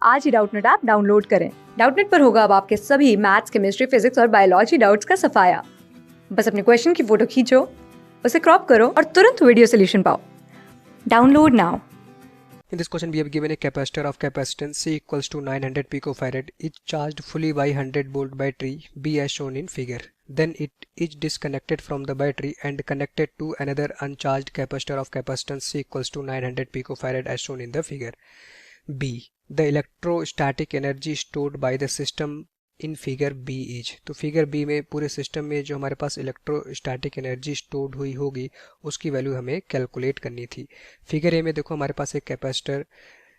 आज ही Doubtnut app download करें। Doubtnut पर होगा अब आपके सभी मैथ्स, केमिस्ट्री, फिजिक्स और बायोलॉजी डाउट्स का सफाया। बस अपने क्वेश्चन की फोटो खींचो, उसे क्रॉप करो और तुरंत वीडियो सोल्यूशन पाओ। Download now. In this question, we have given a capacitor of capacitance C equals to 900 picofarad, is charged fully by 100 volt battery B as shown in figure. Then it is disconnected from the battery and connected to another uncharged capacitor of capacitance C equals to 900 picofarad as shown in the figure. B. The electrostatic energy stored by the system in figure B is, तो figure B में पूरे system में जो हमारे पास electrostatic energy stored हुई होगी उसकी value हमें कैलकुलेट करनी थी। फिगर ए में देखो हमारे पास एक कैपेसिटर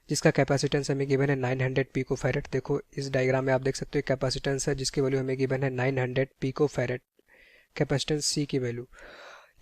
जिसका कैपेसिटेंस हमें गिवन है 900 पिकोफैरेड। देखो इस डायग्राम में आप देख सकते हो कैपेसिटेंस है जिसकी वैल्यू हमें गिवन है 900 पिकोफैरेड। कैपेसिटेंस सी की वैल्यू,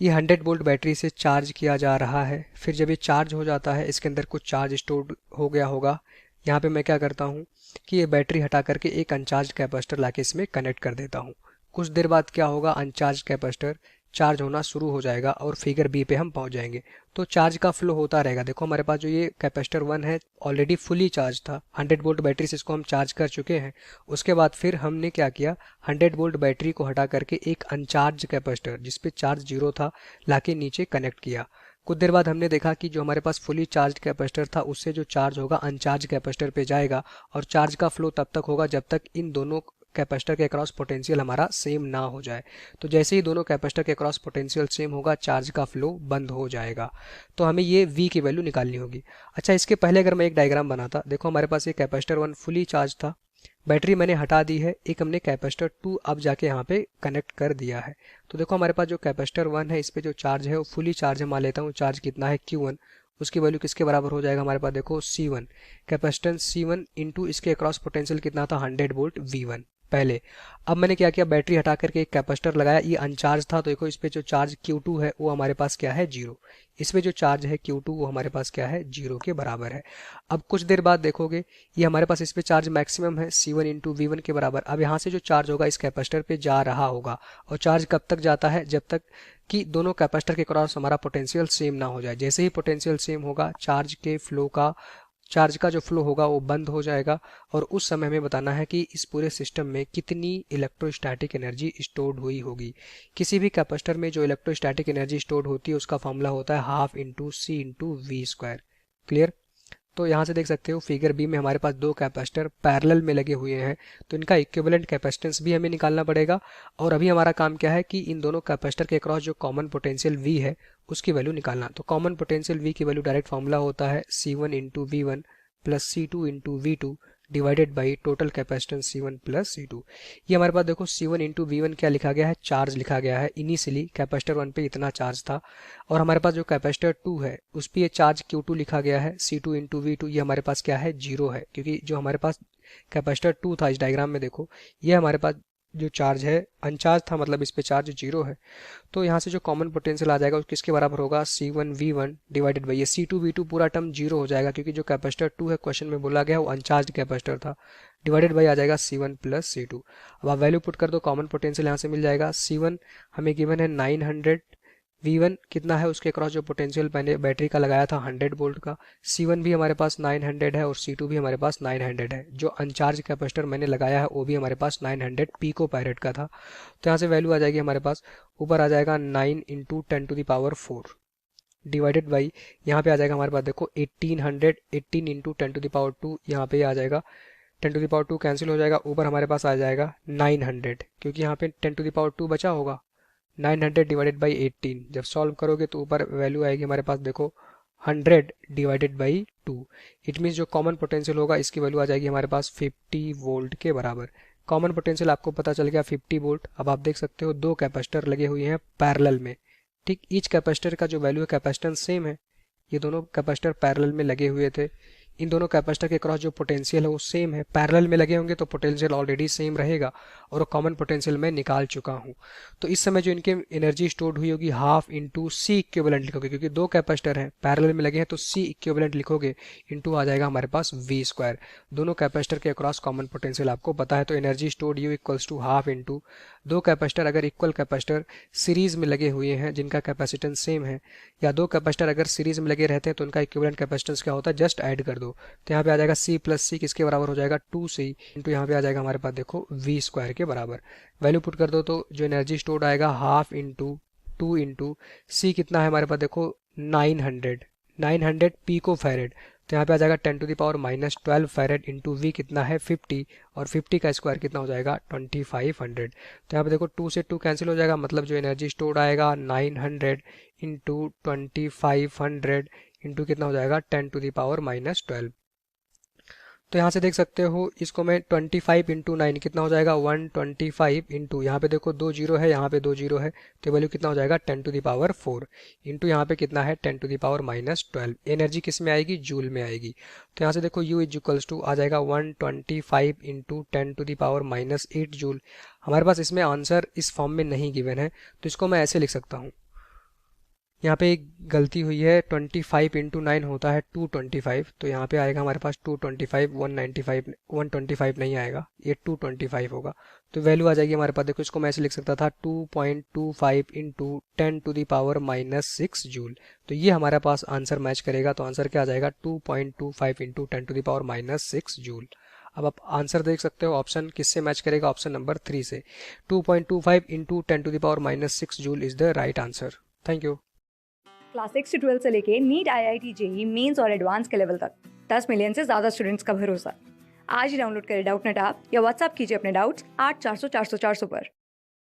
ये 100 वोल्ट बैटरी से चार्ज किया जा रहा है। फिर जब ये चार्ज हो जाता है इसके अंदर कुछ चार्ज स्टोर्ड हो गया होगा। यहाँ पे मैं क्या करता हूँ कि ये बैटरी हटा करके एक अनचार्ज कैपेसिटर लाके इसमें कनेक्ट कर देता हूँ। कुछ देर बाद क्या होगा, अनचार्ज कैपेसिटर चार्ज होना शुरू हो जाएगा और फिगर बी पे हम पहुंच जाएंगे। तो चार्ज का फ्लो होता रहेगा। देखो हमारे पास जो ये कैपेसिटर 1 है ऑलरेडी फुली चार्ज था, 100 वोल्ट बैटरी से इसको हम चार्ज कर चुके हैं। उसके बाद फिर हमने क्या किया, 100 वोल्ट बैटरी को हटा करके एक अनचार्ज कैपेसिटर जिसपे चार्ज 0 था लाके नीचे कनेक्ट किया। कुछ देर बाद हमने देखा कि जो हमारे पास फुली चार्ज कैपेसिटर था उससे जो चार्ज होगा अनचार्ज कैपेसिटर पे जाएगा और चार्ज का फ्लो तब तक होगा जब तक इन दोनों कैपेसिटर के अक्रॉस पोटेंशियल हमारा सेम ना हो जाए। तो जैसे ही दोनों कैपेसिटर के अक्रॉस पोटेंशियल सेम होगा चार्ज का फ्लो बंद हो जाएगा। तो हमें ये V की वैल्यू निकालनी होगी। अच्छा, इसके पहले अगर मैं एक डायग्राम बनाता, देखो हमारे पास ये कैपेसिटर 1 फुली चार्ज था, बैटरी मैंने हटा दी है, एक हमने कैपेसिटर 2 अब जाके यहाँ पे कनेक्ट कर दिया है। तो देखो हमारे पास जो कैपेसिटर 1 है इस पे जो चार्ज है वो फुली चार्ज है, मान लेता हूँ चार्ज कितना है Q1, उसकी वैल्यू किसके बराबर हो जाएगा हमारे पास, देखो C1, कैपेसिटेंस C1 इंटू इसके अक्रॉस पोटेंशियल कितना था 100 वोल्ट V1 पहले। अब मैंने क्या किया, बैटरी हटा करके एक कैपेसिटर लगाया, ये अनचार्ज था तो देखो इस पे जो चार्ज Q2 है वो हमारे पास क्या है 0, इस पे जो चार्ज है Q2 वो हमारे पास क्या है 0 के बराबर है। अब कुछ देर बाद देखोगे ये हमारे पास इस पे चार्ज मैक्सिमम है C1 इंटू V1 के बराबर। अब यहाँ से जो चार्ज होगा इस कैपेसिटर पे जा रहा होगा और चार्ज कब तक जाता है, जब तक कि दोनों कैपेसिटर के क्रॉस हमारा पोटेंशियल सेम ना हो जाए। जैसे ही पोटेंशियल सेम होगा चार्ज का जो फ्लो होगा वो बंद हो जाएगा और उस समय हमें बताना है कि इस पूरे सिस्टम में कितनी इलेक्ट्रोस्टैटिक एनर्जी स्टोर्ड हुई होगी। किसी भी कैपेसिटर में जो इलेक्ट्रोस्टैटिक एनर्जी स्टोर्ड होती है उसका फॉर्मूला होता है half into C into V square. Clear? तो यहाँ से देख सकते हो फिगर बी में हमारे पास दो कैपेसिटर पैरेलल में लगे हुए हैं तो इनका इक्विवेलेंट कैपेसिटेंस भी हमें निकालना पड़ेगा। और अभी हमारा काम क्या है कि इन दोनों कैपेसिटर के क्रॉस जो कॉमन पोटेंशियल V है उसकी वैल्यू निकालना। तो कॉमन पोटेंशियल V की वैल्यू डायरेक्ट फॉर्मूला होता है C1 into V1 plus C2 into V2 divided by total capacitance C1 plus C2। ये हमारे पास देखो C1 इंटू V1 क्या लिखा गया है, चार्ज लिखा गया है। इनिशियली कैपेसिटर 1 पे इतना चार्ज था और हमारे पास जो कैपेसिटर 2 है उस पर ये चार्ज Q2 लिखा गया है। C2 इंटू V2 ये हमारे पास क्या है 0 है, क्योंकि जो हमारे पास कैपेसिटर 2 था इस डायग्राम में देखो ये हमारे पास जो चार्ज है अनचार्ज था, मतलब इस पे चार्ज 0 है। तो यहाँ से जो कॉमन पोटेंशियल आ जाएगा वो किसके बराबर होगा, C1 V1 डिवाइडेड बाई ये C2 V2 पूरा टर्म 0 हो जाएगा क्योंकि जो कैपेसिटर 2 है क्वेश्चन में बोला गया वो अनचार्ज कैपेसिटर था, डिवाइडेड बाई आ जाएगा C1 प्लस C2। अब आप वैल्यू पुट कर दो, कॉमन पोटेंशियल यहाँ से मिल जाएगा। C1 हमें गिवन है 900, V1 कितना है उसके क्रॉस जो पोटेंशियल मैंने बैटरी का लगाया था 100 वोल्ट का, C1 भी हमारे पास 900 है और C2 भी हमारे पास 900 है। जो अनचार्ज कैपेसिटर मैंने लगाया है वो भी हमारे पास 900 पिको पैरेड का था। तो यहाँ से वैल्यू आ जाएगी हमारे पास, ऊपर आ जाएगा 9 इंटू 10⁴ डिवाइडेड बाई यहाँ पे आ जाएगा हमारे पास देखो 1800, 18 इंटू 10⁻², यहाँ पे आ जाएगा 10⁻² कैंसिल हो जाएगा, ऊपर हमारे पास आ जाएगा 900 क्योंकि यहाँ पे 10⁻² बचा होगा। 900 डिवाइडेड बाई 18 जब सॉल्व करोगे तो ऊपर वैल्यू आएगी हमारे पास देखो 100 डिवाइडेड बाई 2। इट मीन्स जो कॉमन पोटेंशियल होगा इसकी वैल्यू आ जाएगी हमारे पास 50 वोल्ट के बराबर। कॉमन पोटेंशियल आपको पता चल गया 50 वोल्ट। अब आप देख सकते हो दो कैपेसिटर लगे हुए हैं पैरेलल में, ठीक। ईच कैपेसिटर का जो वैल्यू है कैपेसिटेंस सेम है, ये दोनों कैपेसिटर पैरेलल में लगे हुए थे। इन दोनों कैपेसिटर के क्रॉस जो पोटेंशियल है वो सेम है, पैरेलल में लगे होंगे तो पोटेंशियल ऑलरेडी सेम रहेगा और कॉमन पोटेंशियल मैं निकाल चुका हूँ। तो इस समय जो इनके एनर्जी स्टोर्ड हुई होगी हाफ इंटू सी इक्विवेलेंट लिखोगे, क्योंकि दो कैपेसिटर हैं पैरेलल में लगे हैं तो सी इक्विवेलेंट लिखोगे, इंटू आ जाएगा हमारे पास V स्क्वायर। दोनों कैपेसिटर के अक्रॉस कॉमन पोटेंशियल आपको पता है तो energy stored U equals to half into दो कैपेसिटर अगर इक्वल कैपेसिटर सीरीज में लगे हुए हैं जिनका कैपेसिटेंस सेम है, या दो कैपेसिटर अगर सीरीज में लगे रहते हैं तो उनका इक्विवेलेंट कैपेसिटेंस क्या होता है, जस्ट ऐड कर दो। दो तो यहाँ पे आ जाएगा c प्लस सी किसके बराबर हो जाएगा 2c इंटू यहाँ पे आ जाएगा हमारे पास देखो v स्क्वायर के बराबर। वैल्यू पुट कर दो तो जो एनर्जी स्टोर्ड आएगा हाफ इंटू 2 इंटू सी कितना है हमारे पास देखो 900 पीको फैरेड। तो यहाँ पे आ जाएगा 10 to the power minus 12 farad into V कितना है 50 और 50 का स्क्वायर कितना हो जाएगा 2500। तो यहाँ पे देखो 2 से 2 कैंसिल हो जाएगा मतलब जो एनर्जी स्टोर्ड आएगा 900 इंटू 2500 इंटू कितना हो जाएगा 10 टू द पावर माइनस 12। तो यहाँ से देख सकते हो इसको मैं 25 इंटू 9 कितना हो जाएगा 125 इंटू यहाँ पे देखो 2 जीरो है यहाँ पे 2 जीरो है तो वैल्यू कितना हो जाएगा 10 टू द पावर 4 इंटू यहाँ पे कितना है 10 to the power minus 12। Energy किस में आएगी जूल में आएगी। तो यहाँ से देखो U इज इक्वल्स टू आ जाएगा 125 into 10 to the power minus 8 joule. हमारे पास इसमें आंसर इस फॉर्म में नहीं गिवन है तो इसको मैं ऐसे लिख सकता हूँ। यहाँ पे एक गलती हुई है 25 इंटू 9 होता है 225 तो यहाँ पे आएगा हमारे पास 225 195 125 नहीं आएगा ये 225 होगा। तो वैल्यू आ जाएगी हमारे पास देखो इसको मैं ऐसे लिख सकता था 2.25 into 10 to the power minus 6 joule. तो ये हमारे पास आंसर मैच करेगा। तो आंसर क्या आ जाएगा 2.25 into 10 to the power minus 6 joule. अब आप आंसर देख सकते हो ऑप्शन किससे मैच करेगा ऑप्शन नंबर 3 से। 2.25 into 10 to the power minus 6 joule is the right answer. Thank you. Class 6 से 12 से लेके नीट IIT JEE मेंस और एडवांस के लेवल तक 10 मिलियन से ज़्यादा स्टूडेंट्स का भरोसा। आज ही डाउनलोड करें डाउटनेट ऐप या व्हाट्सएप कीजिए अपने डाउट्स 8400 400 400 पर।